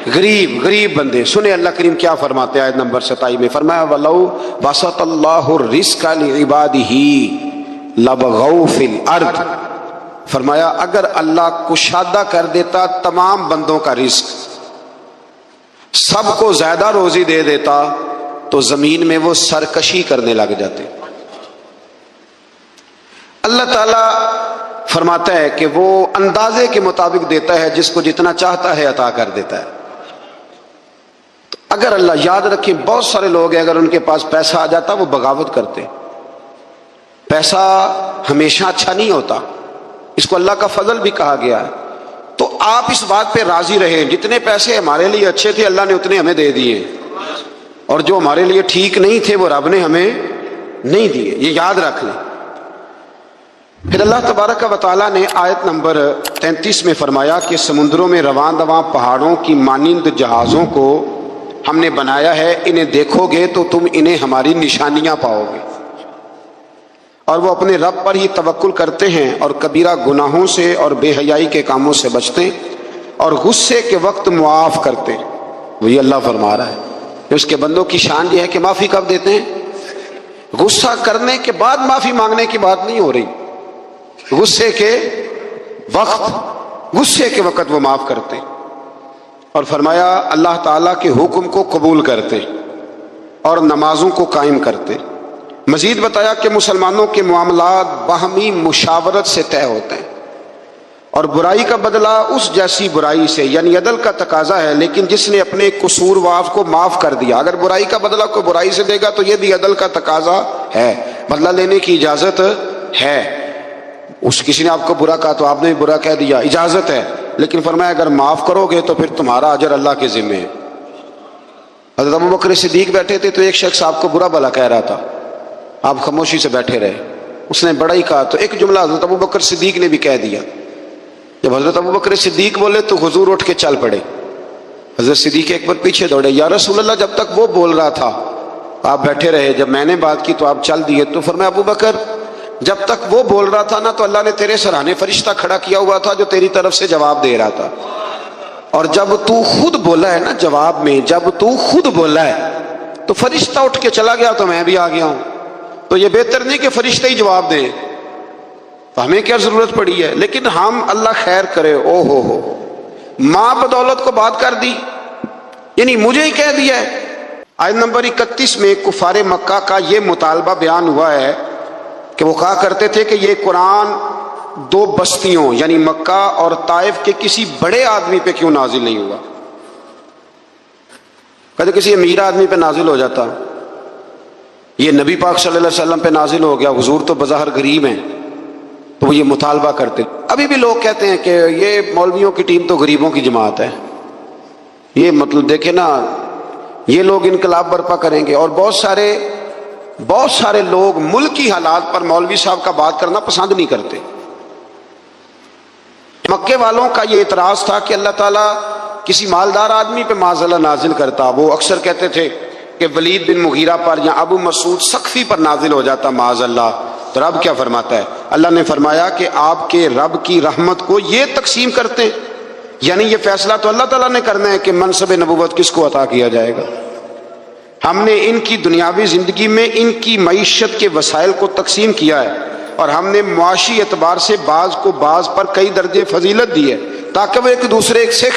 غریب بندے سنیں اللہ کریم کیا فرماتے ہیں آیت نمبر 27 میں، فرمایا وَلَوْ بَسَطَ اللَّهُ الرِّزْقَ لِعِبَادِهِ لَبَغَوْا فِي الْأَرْضِ، فرمایا اگر اللہ کشادہ کر دیتا تمام بندوں کا رزق، سب کو زیادہ روزی دے دیتا تو زمین میں وہ سرکشی کرنے لگ جاتے۔ اللہ تعالیٰ فرماتا ہے کہ وہ اندازے کے مطابق دیتا ہے، جس کو جتنا چاہتا ہے عطا کر دیتا ہے۔ تو اگر اللہ، یاد رکھیں بہت سارے لوگ ہیں اگر ان کے پاس پیسہ آ جاتا وہ بغاوت کرتے۔ پیسہ ہمیشہ اچھا نہیں ہوتا، اس کو اللہ کا فضل بھی کہا گیا ہے۔ تو آپ اس بات پہ راضی رہیں، جتنے پیسے ہمارے لیے اچھے تھے اللہ نے اتنے ہمیں دے دیے، اور جو ہمارے لیے ٹھیک نہیں تھے وہ رب نے ہمیں نہیں دیے، یہ یاد رکھ لیں۔ پھر اللہ تبارک و تعالیٰ نے آیت نمبر 33 میں فرمایا کہ سمندروں میں رواں دواں پہاڑوں کی مانند جہازوں کو ہم نے بنایا ہے، انہیں دیکھو گے تو تم انہیں ہماری نشانیاں پاؤ گے، اور وہ اپنے رب پر ہی توکل کرتے ہیں اور کبیرہ گناہوں سے اور بے حیائی کے کاموں سے بچتے اور غصے کے وقت معاف کرتے۔ وہی اللہ فرما رہا ہے، اس کے بندوں کی شان یہ ہے کہ معافی کب دیتے ہیں؟ غصہ کرنے کے بعد معافی مانگنے کی بات نہیں ہو رہی، غصے کے وقت وہ معاف کرتے۔ اور فرمایا اللہ تعالیٰ کے حکم کو قبول کرتے اور نمازوں کو قائم کرتے۔ مزید بتایا کہ مسلمانوں کے معاملات باہمی مشاورت سے طے ہوتے ہیں، اور برائی کا بدلہ اس جیسی برائی سے، یعنی عدل کا تقاضا ہے، لیکن جس نے اپنے قصوروار کو معاف کر دیا، اگر برائی کا بدلہ کوئی برائی سے دے گا تو یہ بھی عدل کا تقاضا ہے، بدلہ لینے کی اجازت ہے۔ کسی نے آپ کو برا کہا تو آپ نے بھی برا کہہ دیا، اجازت ہے، لیکن فرمایا اگر معاف کرو گے تو پھر تمہارا اجر اللہ کے ذمہ ہے۔ حضرت ابوبکر صدیق بیٹھے تھے تو ایک شخص آپ کو برا بھلا کہہ رہا تھا، آپ خاموشی سے بیٹھے رہے، اس نے بڑا ہی کہا تو ایک جملہ حضرت ابوبکر صدیق نے بھی کہہ دیا۔ جب حضرت ابوبکر صدیق بولے تو حضور اٹھ کے چل پڑے۔ حضرت صدیق اکبر پیچھے دوڑے، یا رسول اللہ جب تک وہ بول رہا تھا آپ بیٹھے رہے، جب میں نے بات کی تو آپ چل دیے۔ تو فرمایا ابوبکر جب تک وہ بول رہا تھا نا تو اللہ نے تیرے سرانے فرشتہ کھڑا کیا ہوا تھا جو تیری طرف سے جواب دے رہا تھا، اور جب تو خود بولا ہے نا جواب میں، جب تو خود بولا ہے تو فرشتہ اٹھ کے چلا گیا تو میں بھی آ گیا ہوں، تو یہ بہتر نہیں کہ فرشتے ہی جواب دیں، تو ہمیں کیا ضرورت پڑی ہے؟ لیکن ہم اللہ خیر کرے، او ہو ماں بدولت کو بات کر دی، یعنی مجھے ہی کہہ دیا ہے۔ آیت نمبر 31 میں کفار مکہ کا یہ مطالبہ بیان ہوا ہے کہ وہ کہا کرتے تھے کہ یہ قرآن دو بستیوں یعنی مکہ اور طائف کے کسی بڑے آدمی پہ کیوں نازل نہیں ہوا؟ کہتے کسی امیر آدمی پہ نازل ہو جاتا، یہ نبی پاک صلی اللہ علیہ وسلم پہ نازل ہو گیا، حضور تو بظاہر غریب ہیں، تو وہ یہ مطالبہ کرتے۔ ابھی بھی لوگ کہتے ہیں کہ یہ مولویوں کی ٹیم تو غریبوں کی جماعت ہے، یہ مطلب دیکھیں نا یہ لوگ انقلاب برپا کریں گے، اور بہت سارے لوگ ملکی حالات پر مولوی صاحب کا بات کرنا پسند نہیں کرتے۔ مکے والوں کا یہ اعتراض تھا کہ اللہ تعالیٰ کسی مالدار آدمی پہ معاذ اللہ نازل کرتا، وہ اکثر کہتے تھے کہ ولید بن مغیرہ پر یا ابو مسعود ثقفی پر نازل ہو جاتا معاذ اللہ، تو رب کیا فرماتا ہے؟ اللہ نے فرمایا کہ آپ کے رب کی رحمت کو یہ تقسیم کرتے ہیں، یعنی یہ فیصلہ تو اللہ تعالیٰ نے کرنا ہے کہ منصب نبوت کس کو عطا کیا جائے گا۔ ہم نے ان کی دنیاوی زندگی میں ان کی معیشت کے وسائل کو تقسیم کیا ہے، اور ہم نے معاشی اعتبار سے بعض کو بعض پر کئی درجے فضیلت دی ہے تاکہ وہ ایک دوسرے سے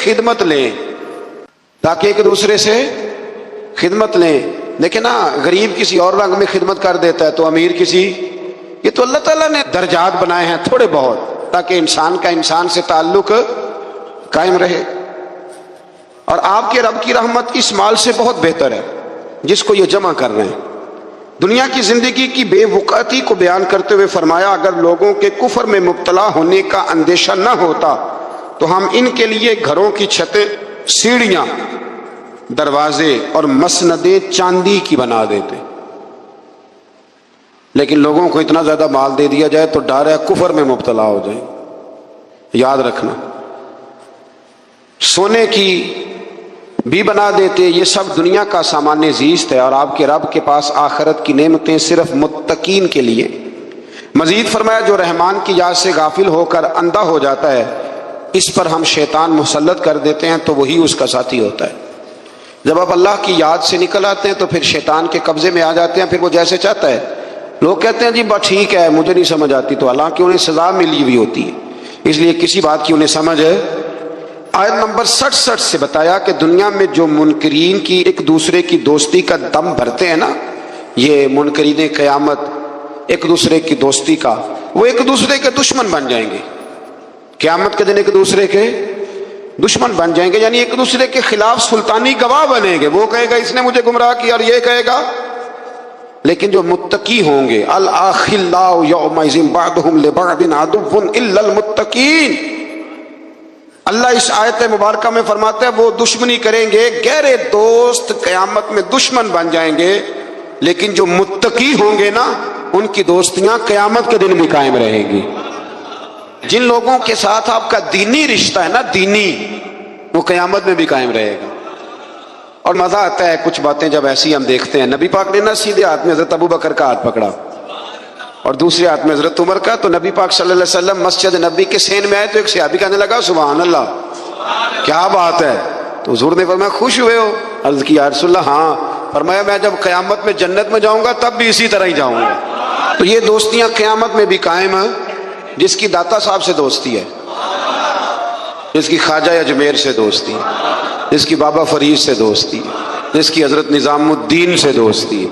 خدمت لیں، دیکھیں نا غریب کسی اور رنگ میں خدمت کر دیتا ہے تو امیر کسی، یہ تو اللہ تعالیٰ نے درجات بنائے ہیں تھوڑے بہت تاکہ انسان کا انسان سے تعلق قائم رہے۔ اور آپ کے رب کی رحمت اس مال سے بہت بہتر ہے جس کو یہ جمع کر رہے ہیں۔ دنیا کی زندگی کی بے وقعتی کو بیان کرتے ہوئے فرمایا اگر لوگوں کے کفر میں مبتلا ہونے کا اندیشہ نہ ہوتا تو ہم ان کے لیے گھروں کی چھتیں، سیڑھیاں، دروازے اور مسندیں چاندی کی بنا دیتے، لیکن لوگوں کو اتنا زیادہ مال دے دیا جائے تو ڈر ہے کفر میں مبتلا ہو جائے۔ یاد رکھنا، سونے کی بھی بنا دیتے، یہ سب دنیا کا سامان زیست ہے، اور آپ کے رب کے پاس آخرت کی نعمتیں صرف متقین کے لیے۔ مزید فرمایا جو رحمان کی یاد سے غافل ہو کر اندھا ہو جاتا ہے اس پر ہم شیطان مسلط کر دیتے ہیں تو وہی اس کا ساتھی ہوتا ہے۔ جب آپ اللہ کی یاد سے نکل آتے ہیں تو پھر شیطان کے قبضے میں آ جاتے ہیں، پھر وہ جیسے چاہتا ہے۔ لوگ کہتے ہیں جی بات ٹھیک ہے مجھے نہیں سمجھ آتی، تو حالانکہ انہیں سزا ملی ہوئی ہوتی ہے، اس لیے کسی بات کی انہیں سمجھ ہے۔ آیت نمبر 67 سے بتایا کہ دنیا میں جو منکرین کی ایک دوسرے کی دوستی کا دم بھرتے ہیں نا، یہ منکرین قیامت ایک دوسرے کی دوستی کا، وہ ایک دوسرے کے دشمن بن جائیں گے۔ قیامت کے دن ایک دوسرے کے دشمن بن جائیں گے، یعنی ایک دوسرے کے خلاف سلطانی گواہ بنیں گے۔ وہ کہے گا اس نے مجھے گمراہ کیا، اور یہ کہے گا۔ لیکن جو متقی ہوں گے، الاخلاء یومئذ بعضهم لبعض عدو الا المتقین، اللہ اس آیت مبارکہ میں فرماتا ہے وہ دشمنی کریں گے، گہرے دوست قیامت میں دشمن بن جائیں گے، لیکن جو متقی ہوں گے نا ان کی دوستیاں قیامت کے دن بھی قائم رہیں گی۔ جن لوگوں کے ساتھ آپ کا دینی رشتہ ہے نا، دینی، وہ قیامت میں بھی قائم رہے گا۔ اور مزہ آتا ہے کچھ باتیں جب ایسی ہم دیکھتے ہیں۔ نبی پاک نے نا سیدھے ہاتھ میں حضرت ابو بکر کا ہاتھ پکڑا اور دوسرے ہاتھ میں حضرت عمر کا، تو نبی پاک صلی اللہ علیہ وسلم مسجد نبی کے سین میں آئے تو ایک صحابی کہنے لگا سبحان اللہ، کیا بات ہے؟ تو حضور نے فرمایا خوش ہوئے ہو؟ عرض کی یا رسول اللہ ہاں۔ فرمایا میں جب قیامت میں جنت میں جاؤں گا تب بھی اسی طرح ہی جاؤں گا۔ تو یہ دوستیاں قیامت میں بھی قائم ہیں۔ جس کی داتا صاحب سے دوستی ہے، جس کی خواجہ اجمیر سے دوستی ہے، جس کی بابا فرید سے دوستی ہے، جس کی حضرت نظام الدین سے دوستی ہے،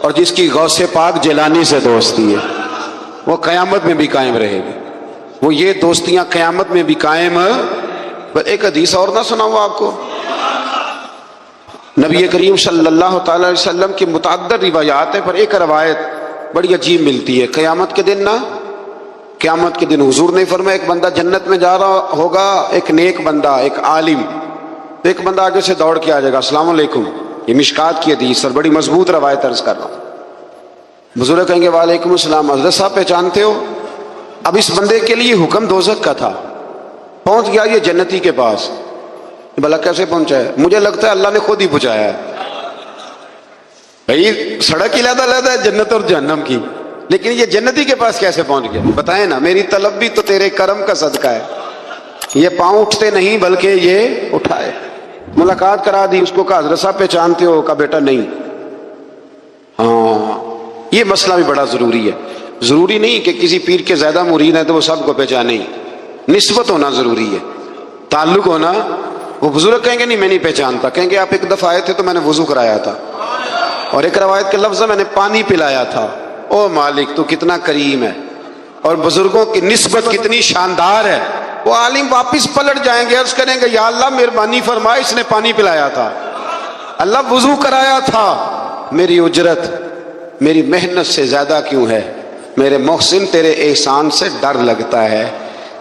اور جس کی غوث پاک جیلانی سے دوستی ہے، وہ قیامت میں بھی قائم رہے گی۔ وہ یہ دوستیاں قیامت میں بھی قائم ہیں۔ ایک حدیث اور نہ سناؤں آپ کو؟ نبی کریم صلی اللہ تعالی علیہ وسلم کی متعدد روایات ہیں، پر ایک روایت بڑی عجیب ملتی ہے۔ قیامت کے دن نا، قیامت کے دن حضور نے فرمایا ایک بندہ جنت میں جا رہا ہوگا، ایک نیک بندہ، ایک عالم، تو ایک بندہ آگے سے دوڑ کے آ جائے گا السلام علیکم۔ یہ مشکات کی حدیث اور بڑی مضبوط روایت عرض کر رہا ہوں۔ بزرگ کہیں گے وعلیکم السلام، حضرت صاحب پہچانتے ہو؟ اب اس بندے کے لیے حکم دوزخ کا تھا، پہنچ گیا یہ جنتی کے پاس۔ بھلا کیسے پہنچا ہے؟ مجھے لگتا ہے اللہ نے خود ہی پہنچایا ہے۔ بھائی سڑک علیحدہ علیحدہ ہے جنت اور جہنم کی، لیکن یہ جنتی کے پاس کیسے پہنچ گیا؟ بتائیں نا، میری طلب بھی تو تیرے کرم کا صدقہ ہے۔ یہ پاؤں اٹھتے نہیں بلکہ یہ اٹھائے۔ ملاقات کرا دی، اس کو کہا حضرت صاحب پہچانتے ہو؟ کہا بیٹا نہیں۔ ہاں یہ مسئلہ بھی بڑا ضروری ہے۔ ضروری نہیں کہ کسی پیر کے زیادہ مرید ہیں تو وہ سب کو پہچانے، نسبت ہونا ضروری ہے، تعلق ہونا۔ وہ بزرگ کہیں گے نہیں میں نہیں پہچانتا، کہیں گے آپ ایک دفعہ آئے تھے تو میں نے وضو کرایا تھا، اور ایک روایت کے لفظ میں نے پانی پلایا تھا۔ او مالک تو کتنا کریم ہے، اور بزرگوں کی نسبت کتنی شاندار ہے۔ وہ عالم واپس پلٹ جائیں گے، عرض کریں گے یا اللہ مہربانی فرما، اس نے پانی پلایا تھا، اللہ وضو کرایا تھا، میری اجرت میری محنت سے زیادہ کیوں ہے؟ میرے محسن تیرے احسان سے ڈر لگتا ہے۔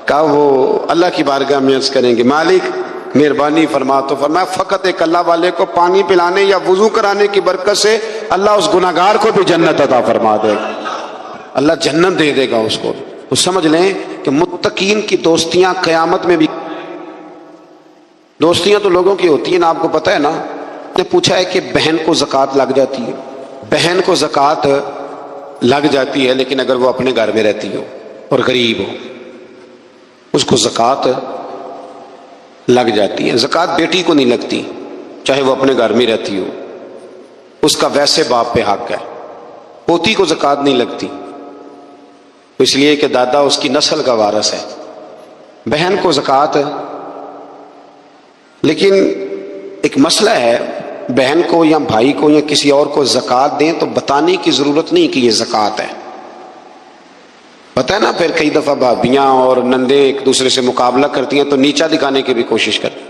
کہا وہ اللہ کی بارگاہ میں عرض کریں گے مالک مہربانی فرما، تو فرمایا فقط ایک اللہ والے کو پانی پلانے یا وضو کرانے کی برکت سے اللہ اس گناہگار کو بھی جنت عطا فرما دے گا، اللہ جنت دے دے گا اس کو۔ تو سمجھ لیں کہ متقین کی دوستیاں قیامت میں بھی، دوستیاں تو لوگوں کی ہوتی ہیں نا، آپ کو پتہ ہے نا۔ نے پوچھا ہے کہ بہن کو زکوٰۃ لگ جاتی ہے؟ بہن کو زکوٰۃ لگ جاتی ہے، لیکن اگر وہ اپنے گھر میں رہتی ہو اور غریب ہو اس کو زکوٰۃ لگ جاتی ہے۔ زکوٰۃ بیٹی کو نہیں لگتی، چاہے وہ اپنے گھر میں رہتی ہو، اس کا ویسے باپ پہ حق ہے۔ پوتی کو زکوٰۃ نہیں لگتی، اس لیے کہ دادا اس کی نسل کا وارث ہے۔ بہن کو زکوٰۃ، لیکن ایک مسئلہ ہے، بہن کو یا بھائی کو یا کسی اور کو زکوٰۃ دیں تو بتانے کی ضرورت نہیں کہ یہ زکوٰۃ ہے۔ پتہ ہے نا، پھر کئی دفعہ بھابیاں اور نندے ایک دوسرے سے مقابلہ کرتی ہیں تو نیچا دکھانے کی بھی کوشش کرتی۔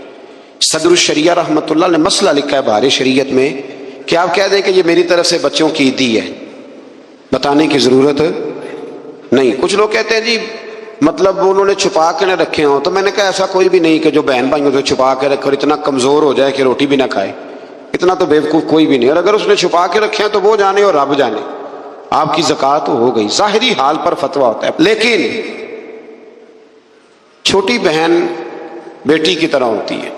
صدر الشریعہ رحمۃ اللہ نے مسئلہ لکھا ہے بہار شریعت میں کہ آپ کہہ دیں کہ یہ میری طرف سے بچوں کی عیدی ہے، بتانے کی ضرورت نہیں۔ کچھ لوگ کہتے ہیں جی مطلب انہوں نے چھپا کے نہ رکھے ہوں، تو میں نے کہا ایسا کوئی بھی نہیں کہ جو بہن بھائیوں سے چھپا کے رکھے اور اتنا کمزور ہو جائے کہ روٹی بھی نہ کھائے، اتنا تو بیوقوف کوئی بھی نہیں۔ اور اگر اس نے چھپا کے رکھے ہیں تو وہ جانے اور رب جانے، آپ کی زکوٰۃ ہو گئی۔ ظاہری حال پر فتویٰ ہوتا ہے، لیکن چھوٹی بہن بیٹی کی طرح ہوتی ہے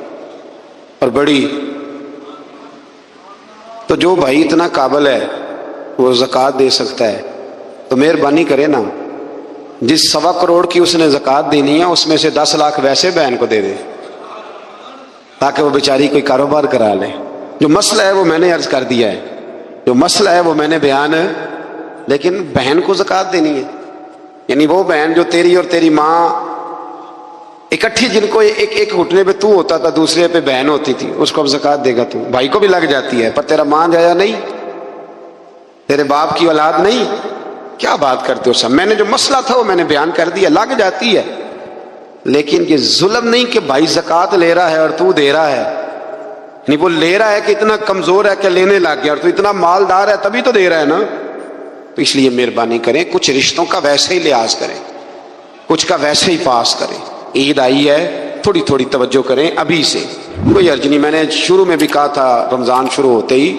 اور بڑی، تو جو بھائی اتنا قابل ہے وہ زکوٰۃ دے سکتا ہے تو مہربانی کرے نا، جس 1.25 کروڑ کی اس نے زکوٰۃ دینی ہے اس میں سے 10 لاکھ ویسے بہن کو دے دے تاکہ وہ بیچاری کوئی کاروبار کرا لے. جو مسئلہ ہے وہ میں نے عرض کر دیا ہے، جو مسئلہ ہے وہ میں نے بیان ہے، لیکن بہن کو زکوٰۃ دینی ہے. یعنی وہ بہن جو تیری اور تیری ماں اکٹھی، جن کو ایک گھٹنے پہ تو ہوتا تھا دوسرے پہ بہن ہوتی تھی، اس کو اب زکوٰۃ دے گا تو. بھائی کو بھی لگ جاتی ہے، پر تیرا ماں جایا نہیں، تیرے باپ کی اولاد نہیں. کیا بات کرتے ہو سب؟ میں نے جو مسئلہ تھا وہ میں نے بیان کر دیا. لگ جاتی ہے، لیکن یہ ظلم نہیں کہ بھائی زکوٰۃ لے رہا ہے اور تو دے رہا ہے. نہیں، وہ لے رہا ہے کہ اتنا کمزور ہے کہ لینے لگ گیا، اور تو اتنا مالدار ہے تبھی تو دے رہا ہے نا. تو اس لیے مہربانی کریں، کچھ رشتوں کا ویسے ہی لحاظ کریں، کچھ کا ویسے ہی پاس کریں. عید آئی ہے، تھوڑی تھوڑی توجہ کریں ابھی سے، کوئی حرج نہیں. میں نے شروع میں بھی کہا تھا رمضان شروع ہوتے ہی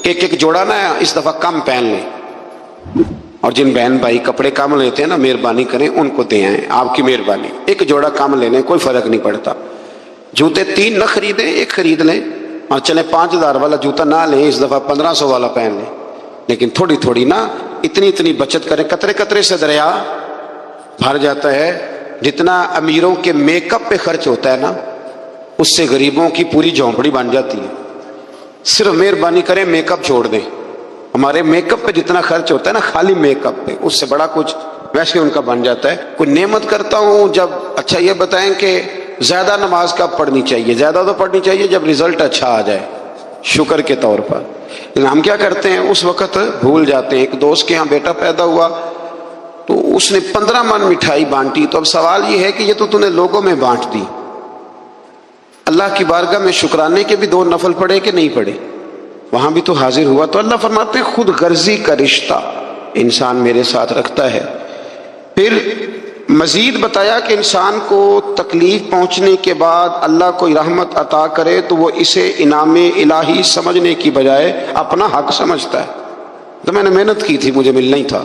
ایک جوڑا نا اس دفعہ کم پہن لیں، اور جن بہن بھائی کپڑے کم لیتے ہیں نا مہربانی کریں ان کو دے آئیں. آپ کی مہربانی، ایک جوڑا کم لے لیں، کوئی فرق نہیں پڑتا. جوتے 3 نہ خریدیں، ایک خرید لیں، اور چلیں 5000 والا جوتا نہ لیں، اس دفعہ 1500 والا پہن لیں. لیکن تھوڑی تھوڑی نا اتنی بچت کریں. قطرے قطرے سے دریا بھر جاتا ہے. جتنا امیروں کے میک اپ پہ خرچ ہوتا ہے نا، اس سے غریبوں کی پوری جھونپڑی بن جاتی ہے. صرف مہربانی کریں میک اپ چھوڑ دیں. ہمارے میک اپ پہ جتنا خرچ ہوتا ہے نا، خالی میک اپ پہ، اس سے بڑا کچھ ویسے ان کا بن جاتا ہے. کوئی نعمت کرتا ہوں جب، اچھا یہ بتائیں کہ زیادہ نماز کب پڑھنی چاہیے؟ زیادہ تو پڑھنی چاہیے جب رزلٹ اچھا آ جائے، شکر کے طور پر. لیکن ہم کیا کرتے ہیں، اس وقت بھول جاتے ہیں. ایک دوست کے ہاں بیٹا پیدا ہوا تو اس نے 15 من مٹھائی بانٹی. تو اب سوال یہ ہے کہ یہ تو نے لوگوں میں بانٹ دی، اللہ کی بارگاہ میں شکرانے کے بھی 2 نفل پڑے کہ نہیں پڑے؟ وہاں بھی تو حاضر ہوا. تو اللہ فرماتے ہیں خود غرضی کا رشتہ انسان میرے ساتھ رکھتا ہے. پھر مزید بتایا کہ انسان کو تکلیف پہنچنے کے بعد اللہ کوئی رحمت عطا کرے تو وہ اسے انعام الہی سمجھنے کی بجائے اپنا حق سمجھتا ہے. تو میں نے محنت کی تھی، مجھے ملنا ہی تھا.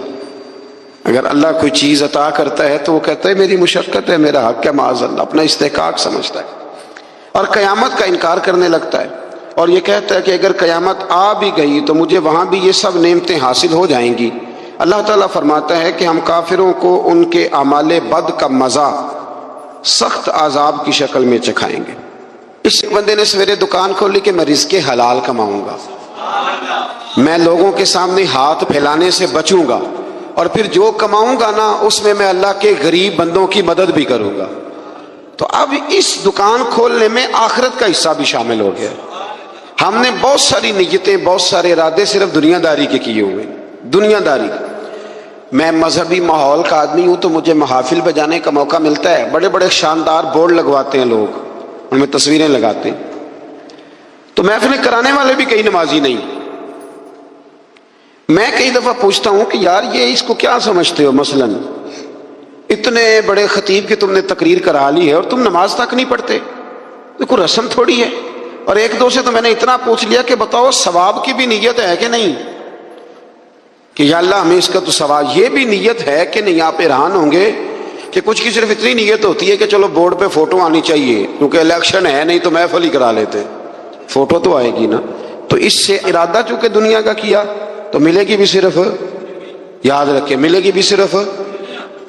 اگر اللہ کوئی چیز عطا کرتا ہے تو وہ کہتا ہے میری مشقت ہے، میرا حق ہے، معاذ اللہ، اپنا استحقاق سمجھتا ہے. اور قیامت کا انکار کرنے لگتا ہے، اور یہ کہتا ہے کہ اگر قیامت آ بھی گئی تو مجھے وہاں بھی یہ سب نعمتیں حاصل ہو جائیں گی. اللہ تعالیٰ فرماتا ہے کہ ہم کافروں کو ان کے اعمال بد کا مزہ سخت عذاب کی شکل میں چکھائیں گے. اس بندے نے سویرے دکان کھولی کہ میں رزق حلال کماؤں گا، میں لوگوں کے سامنے ہاتھ پھیلانے سے بچوں گا، اور پھر جو کماؤں گا نا اس میں میں اللہ کے غریب بندوں کی مدد بھی کروں گا. تو اب اس دکان کھولنے میں آخرت کا حصہ بھی شامل ہو گیا. ہم نے بہت ساری نیتیں، بہت سارے ارادے صرف دنیا داری کے کیے ہوئے. دنیا داری، میں مذہبی ماحول کا آدمی ہوں تو مجھے محافل بجانے کا موقع ملتا ہے. بڑے بڑے شاندار بورڈ لگواتے ہیں لوگ، ان میں تصویریں لگاتے ہیں. تو محفلیں کرانے والے بھی کئی نمازی نہیں. میں کئی دفعہ پوچھتا ہوں کہ یار یہ اس کو کیا سمجھتے ہو؟ مثلاً اتنے بڑے خطیب کی تم نے تقریر کرا لی ہے اور تم نماز تک نہیں پڑھتے، تو کوئی رسم تھوڑی ہے. اور ایک دو سے تو میں نے اتنا پوچھ لیا کہ بتاؤ ثواب کی بھی نیت ہے کہ نہیں، کہ یا اللہ ہمیں اس کا تو ثواب، یہ بھی نیت ہے کہ نہیں؟ آپ حیران ہوں گے کہ کچھ کی صرف اتنی نیت ہوتی ہے کہ چلو بورڈ پہ فوٹو آنی چاہیے کیونکہ الیکشن ہے، نہیں تو محفل ہی کرا لیتے، فوٹو تو آئے گی نا. تو اس سے ارادہ چونکہ دنیا کا کیا تو ملے گی بھی صرف، یاد رکھے، ملے گی بھی صرف.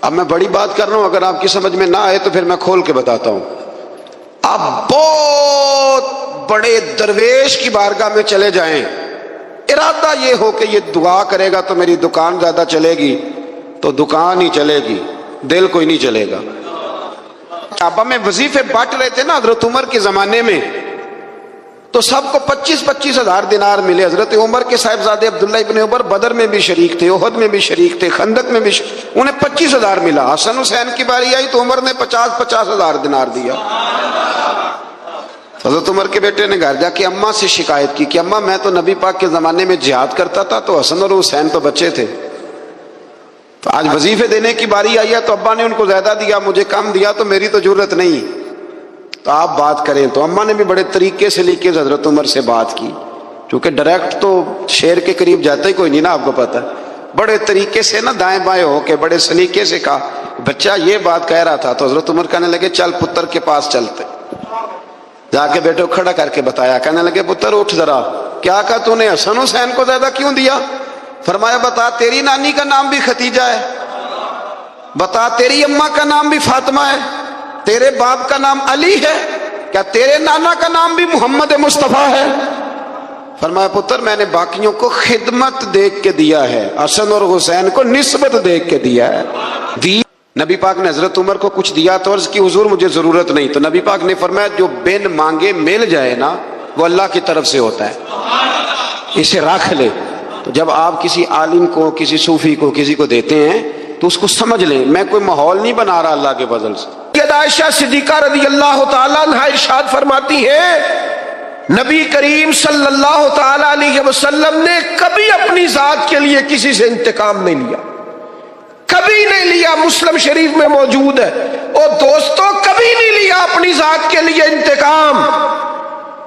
اب میں بڑی بات کر رہا ہوں، اگر آپ کی سمجھ میں نہ آئے تو پھر میں کھول کے بتاتا ہوں. آپ بہت بڑے درویش کی بارگاہ میں چلے جائیں، ارادہ یہ ہو کہ یہ دعا کرے گا تو میری دکان زیادہ چلے گی، تو دکان ہی چلے گی، دل کوئی نہیں چلے گا. اب میں وظیفے بانٹ رہے تھے نا حضرت عمر کے زمانے میں، تو سب کو 25-25 ہزار دینار ملے. حضرت عمر کے صاحبزادے عبداللہ ابن عمر بدر میں بھی شریک تھے، احد میں بھی شریک تھے، خندق میں بھی انہیں 25 ہزار ملا. حسن حسین کی باری آئی تو عمر نے 50-50 ہزار دینار دیا. حضرت عمر کے بیٹے نے گھر جا کے اماں سے شکایت کی کہ اماں میں تو نبی پاک کے زمانے میں جہاد کرتا تھا تو حسن اور حسین تو بچے تھے، تو آج وظیفے دینے کی باری آئی ہے تو ابا نے ان کو زیادہ دیا، مجھے کم دیا، تو میری تو ضرورت نہیں، تو آپ بات کریں. تو اماں نے بھی بڑے طریقے سے لکھ کے حضرت عمر سے بات کی، کیونکہ ڈائریکٹ تو شیر کے قریب جاتا ہی کوئی نہیں نا، آپ کو پتہ ہے. بڑے طریقے سے نا دائیں بائیں ہو کے بڑے سلیقے سے کہا بچہ یہ بات کہہ رہا تھا. تو حضرت عمر کہنے لگے چل پتر کے پاس چلتے. جا کے بیٹے کو کھڑا کر کے بتایا، کہنے لگے پتر اٹھ ذرا، کیا کہا تو نے حسن حسین کو زیادہ کیوں دیا؟ فرمایا بتا تیری نانی کا نام بھی ختیجہ ہے، بتا تیری اماں کا نام بھی فاطمہ ہے، تیرے باپ کا نام علی ہے، کیا تیرے نانا کا نام بھی محمد مصطفیٰ ہے؟ فرمایا پتر میں نے باقیوں کو خدمت دیکھ کے دیا ہے، حسن اور حسین کو نسبت دیکھ کے دیا ہے۔ نبی پاک نے حضرت عمر کو کچھ دیا تو عرض کی حضور مجھے ضرورت نہیں، تو نبی پاک نے فرمایا جو بن مانگے مل جائے نا وہ اللہ کی طرف سے ہوتا ہے، اسے رکھ لے۔ تو جب آپ کسی عالم کو، کسی صوفی کو، کسی کو دیتے ہیں تو اس کو سمجھ لیں میں کوئی ماحول نہیں بنا رہا اللہ کے فضل سے۔ عائشہ صدیقہ رضی اللہ تعالیٰ عنہ ارشاد فرماتی ہیں نبی کریم صلی اللہ تعالیٰ علیہ وسلم نے کبھی اپنی ذات کے لیے کسی سے انتقام نہیں لیا، کبھی نہیں لیا، مسلم شریف میں موجود ہے۔ اور دوستوں کبھی نہیں لیا اپنی ذات کے لیے انتقام۔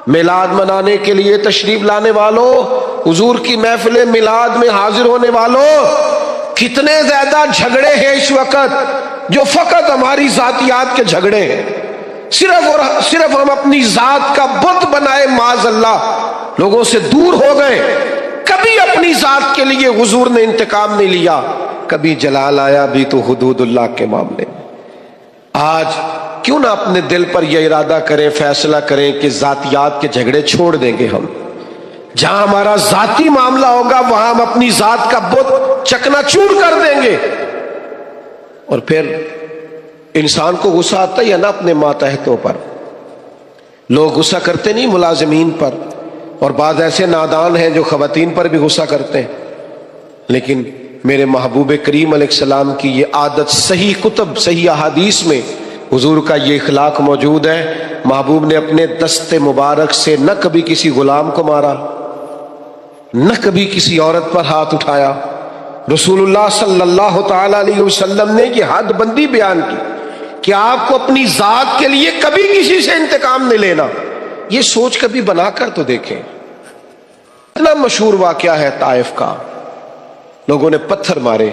میلاد منانے کے لیے تشریف لانے والوں، حضور کی محفل میلاد میں حاضر ہونے والوں، کتنے زیادہ جھگڑے ہیں اس وقت جو فقط ہماری ذاتیات کے جھگڑے ہیں، صرف اور صرف ہم اپنی ذات کا بت بنائے، معاذ اللہ لوگوں سے دور ہو گئے۔ کبھی اپنی ذات کے لیے حضور نے انتقام نہیں لیا، کبھی جلال آیا بھی تو حدود اللہ کے معاملے میں۔ آج کیوں نہ اپنے دل پر یہ ارادہ کریں، فیصلہ کریں کہ ذاتیات کے جھگڑے چھوڑ دیں گے ہم، جہاں ہمارا ذاتی معاملہ ہوگا وہاں ہم اپنی ذات کا بت چکنا چور کر دیں گے۔ اور پھر انسان کو غصہ آتا ہی ہے نا اپنے ماتحتوں پر، لوگ غصہ کرتے نہیں ملازمین پر، اور بعض ایسے نادان ہیں جو خواتین پر بھی غصہ کرتے ہیں، لیکن میرے محبوب کریم علیہ السلام کی یہ عادت صحیح کتب، صحیح احادیث میں حضور کا یہ اخلاق موجود ہے۔ محبوب نے اپنے دست مبارک سے نہ کبھی کسی غلام کو مارا، نہ کبھی کسی عورت پر ہاتھ اٹھایا۔ رسول اللہ صلی اللہ تعالی علیہ وسلم نے یہ حد بندی بیان کی کہ آپ کو اپنی ذات کے لیے کبھی کسی سے انتقام نہیں لینا۔ یہ سوچ کبھی بنا کر تو دیکھیں۔ اتنا مشہور واقعہ ہے طائف کا، لوگوں نے پتھر مارے،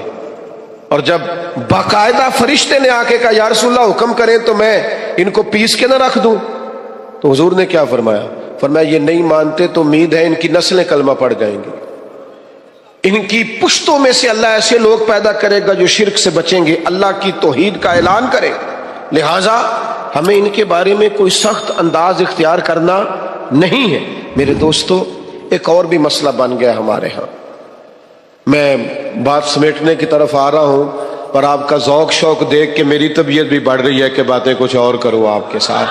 اور جب باقاعدہ فرشتے نے آ کے کہا یا رسول اللہ حکم کریں تو میں ان کو پیس کے نہ رکھ دوں، تو حضور نے کیا فرمایا؟ فرمایا یہ نہیں مانتے تو امید ہے ان کی نسلیں کلمہ پڑ جائیں گی، ان کی پشتوں میں سے اللہ ایسے لوگ پیدا کرے گا جو شرک سے بچیں گے، اللہ کی توحید کا اعلان کریں۔ لہٰذا ہمیں ان کے بارے میں کوئی سخت انداز اختیار کرنا نہیں ہے۔ میرے دوستو ایک اور بھی مسئلہ بن گیا ہمارے ہاں، میں بات سمیٹنے کی طرف آ رہا ہوں، اور آپ کا ذوق شوق دیکھ کے میری طبیعت بھی بڑھ رہی ہے کہ باتیں کچھ اور کروں آپ کے ساتھ۔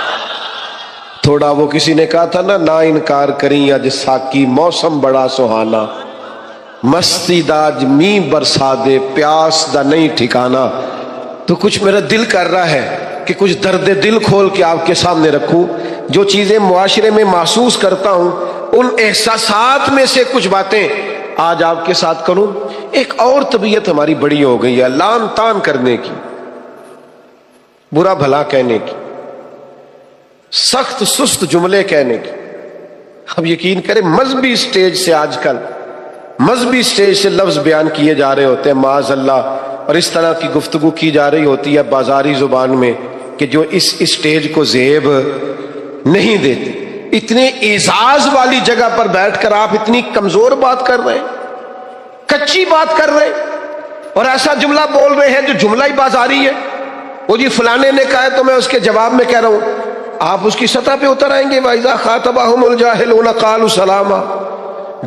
تھوڑا وہ کسی نے کہا تھا نا انکار کریں اج ساکی موسم بڑا سہانا، مستی داج می برسا دے پیاس دا نہیں ٹھکانا۔ تو کچھ میرا دل کر رہا ہے کہ کچھ درد دل کھول کے آپ کے سامنے رکھوں، جو چیزیں معاشرے میں محسوس کرتا ہوں ان احساسات میں سے کچھ باتیں آج آپ کے ساتھ کروں۔ ایک اور طبیعت ہماری بڑی ہو گئی ہے، لان تان کرنے کی، برا بھلا کہنے کی، سخت سست جملے کہنے کی۔ اب یقین کریں مذہبی سٹیج سے، آج کل مذہبی سٹیج سے لفظ بیان کیے جا رہے ہوتے ہیں معاذ اللہ، اور اس طرح کی گفتگو کی جا رہی ہوتی ہے بازاری زبان میں کہ جو اس اسٹیج کو زیب نہیں دیتے۔ اتنے اعزاز والی جگہ پر بیٹھ کر آپ اتنی کمزور بات کر رہے ہیں، کچی بات کر رہے ہیں، اور ایسا جملہ بول رہے ہیں جو جملہ ہی بازاری ہے۔ وہ جی فلانے نے کہا ہے تو میں اس کے جواب میں کہہ رہا ہوں، آپ اس کی سطح پہ اتر آئیں گے۔ وَإِذَا خَاطَبَهُمُ الْجَاهِلُونَ قَالُوا سَلَامًا،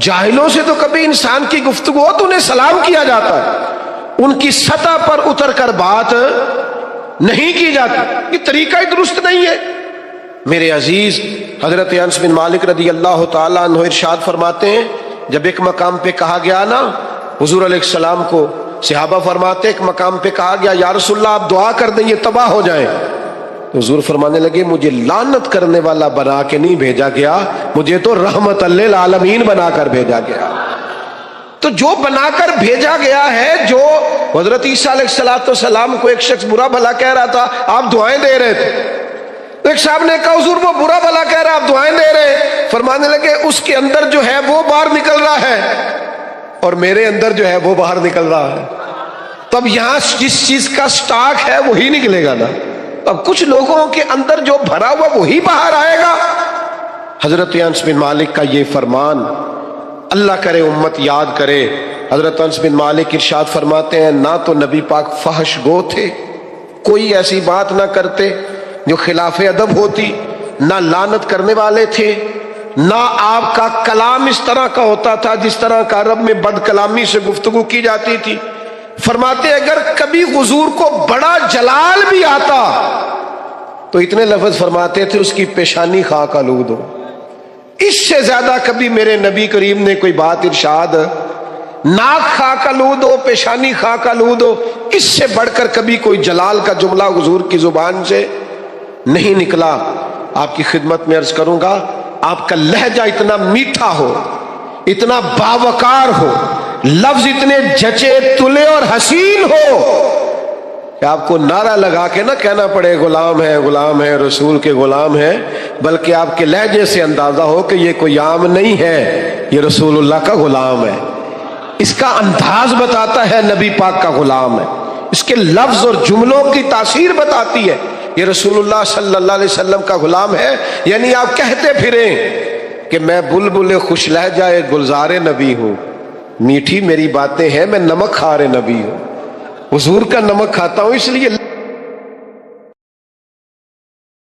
جاہلوں سے تو کبھی انسان کی گفتگو ہو تو انہیں سلام کیا جاتا ہے، ان کی سطح پر اتر کر بات نہیں کی جاتی۔ یہ طریقہ ہی درست نہیں ہے۔ میرے عزیز حضرت انس بن مالک رضی اللہ تعالیٰ عنہ ارشاد فرماتے ہیں، جب ایک مقام پہ کہا گیا نا حضور علیہ السلام کو، صحابہ فرماتے ایک مقام پہ کہا گیا یا رسول اللہ آپ دعا کر دیں یہ تباہ ہو جائیں، تو حضور فرمانے لگے مجھے لعنت کرنے والا بنا کے نہیں بھیجا گیا، مجھے تو رحمت للعالمین بنا کر بھیجا گیا۔ تو جو بنا کر بھیجا گیا ہے، جو حضرت عیسیٰ علیہ السلام کو ایک شخص برا بھلا کہہ رہا تھا، آپ دعائیں دے رہے تھے، ایک صاحب نے کہا حضور وہ برا بھلا کہہ رہا ہے آپ دعائیں دے رہے، فرمانے لگے اس کے اندر جو ہے وہ باہر نکل رہا ہے اور میرے اندر جو ہے وہ باہر نکل رہا ہے۔ تب یہاں جس چیز کا سٹاک ہے وہی نکلے گا نا، اب کچھ لوگوں کے اندر جو بھرا ہوا وہی باہر آئے گا۔ حضرت انس بن مالک کا یہ فرمان، اللہ کرے امت یاد کرے، حضرت انس بن مالک ارشاد فرماتے ہیں نہ تو نبی پاک فحش گو تھے، کوئی ایسی بات نہ کرتے جو خلاف ادب ہوتی، نہ لعنت کرنے والے تھے، نہ آپ کا کلام اس طرح کا ہوتا تھا جس طرح کا عرب میں بد کلامی سے گفتگو کی جاتی تھی۔ فرماتے اگر کبھی حضور کو بڑا جلال بھی آتا تو اتنے لفظ فرماتے تھے اس کی پیشانی خاک آلود ہو۔ اس سے زیادہ کبھی میرے نبی کریم نے کوئی بات ارشاد، ناک خاک آلود ہو، پیشانی خاک آلود ہو، اس سے بڑھ کر کبھی کوئی جلال کا جملہ حضور کی زبان سے نہیں نکلا۔ آپ کی خدمت میں عرض کروں گا، آپ کا لہجہ اتنا میٹھا ہو، اتنا باوقار ہو، لفظ اتنے جچے تلے اور حسین ہو کہ آپ کو نعرہ لگا کے نہ کہنا پڑے غلام ہے رسول کے غلام ہے، بلکہ آپ کے لہجے سے اندازہ ہو کہ یہ کوئی عام نہیں ہے، یہ رسول اللہ کا غلام ہے۔ اس کا انداز بتاتا ہے نبی پاک کا غلام ہے، اس کے لفظ اور جملوں کی تاثیر بتاتی ہے یہ رسول اللہ صلی اللہ علیہ وسلم کا غلام ہے۔ یعنی آپ کہتے پھریں کہ میں بلبل خوش لہجہ گلزار نبی ہوں، میٹھی میری باتیں ہیں، میں نمک خار نبی ہوں، حضور کا نمک کھاتا ہوں، اس لیے